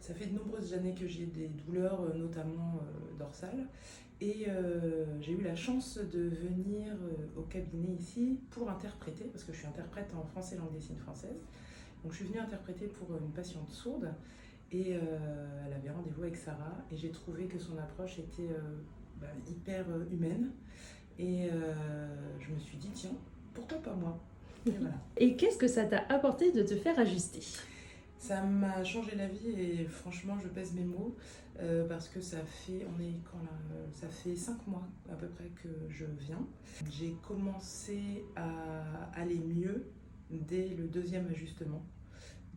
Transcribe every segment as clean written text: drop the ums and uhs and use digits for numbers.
Ça fait de nombreuses années que j'ai des douleurs, notamment dorsales. Et j'ai eu la chance de venir au cabinet ici pour interpréter, parce que je suis interprète en français langue des signes française. Donc je suis venue interpréter pour une patiente sourde et elle avait rendez-vous avec Sarah et j'ai trouvé que son approche était hyper humaine et je me suis dit tiens, pourquoi pas moi? Et voilà. Et qu'est-ce que ça t'a apporté de te faire ajuster? Ça m'a changé la vie et franchement je pèse mes mots parce que ça fait, ça fait 5 mois à peu près que je viens. J'ai commencé à aller mieux dès le deuxième ajustement,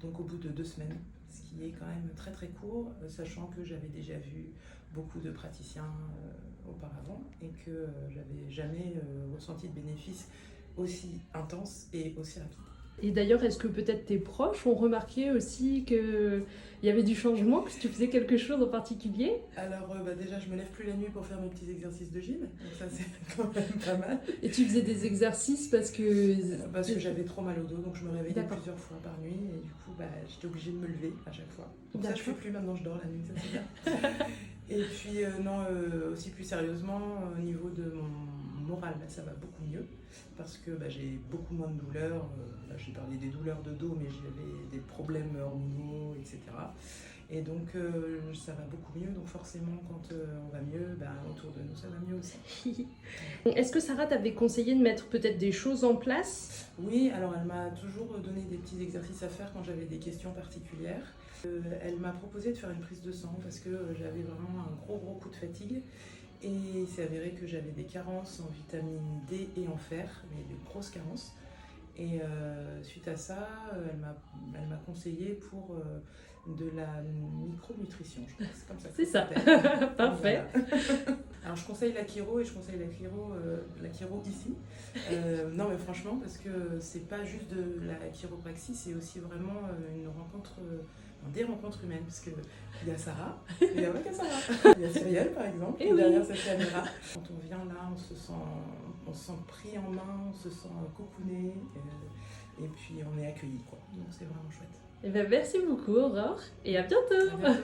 donc au bout de 2 semaines, ce qui est quand même très très court, sachant que j'avais déjà vu beaucoup de praticiens auparavant et que j'avais jamais ressenti de bénéfices aussi intenses et aussi rapides. Et d'ailleurs, est-ce que peut-être tes proches ont remarqué aussi qu'il y avait du changement, que tu faisais quelque chose en particulier? Alors déjà je me lève plus la nuit pour faire mes petits exercices de gym, donc ça c'est quand même pas mal. Et tu faisais des exercices parce que J'avais trop mal au dos, donc je me réveillais D'accord. plusieurs fois par nuit et du coup j'étais obligée de me lever à chaque fois. Donc ça je fais D'accord. plus maintenant, je dors la nuit, ça c'est bien. Et puis aussi plus sérieusement, au niveau de mon moral, ça va beaucoup mieux parce que j'ai beaucoup moins de douleurs. Là, j'ai parlé des douleurs de dos, mais j'avais des problèmes hormonaux, etc. Et donc ça va beaucoup mieux, donc forcément quand on va mieux, autour de nous ça va mieux aussi. Est-ce que Sarah t'avait conseillé de mettre peut-être des choses en place? Oui, alors elle m'a toujours donné des petits exercices à faire quand j'avais des questions particulières. Elle m'a proposé de faire une prise de sang parce que j'avais vraiment un gros coup de fatigue et il s'est avéré que j'avais des carences en vitamine D et en fer, mais des grosses carences. Et suite à ça, elle m'a conseillé pour de la micronutrition, je crois que c'est comme ça que C'est ça. s'appelle. Parfait. Voilà. Alors je conseille la chiro et je conseille la chiro ici. Non mais franchement parce que c'est pas juste de la chiropraxie, c'est aussi vraiment des rencontres humaines parce que il y a Sarah, mais il y a pas que Sarah. Il y a Cyrielle par exemple, Et derrière oui. cette caméra. Quand on vient là, on se sent pris en main, on se sent cocooné et puis on est accueilli quoi. Donc c'est vraiment chouette. Eh ben, merci beaucoup Aurore et à bientôt. À bientôt.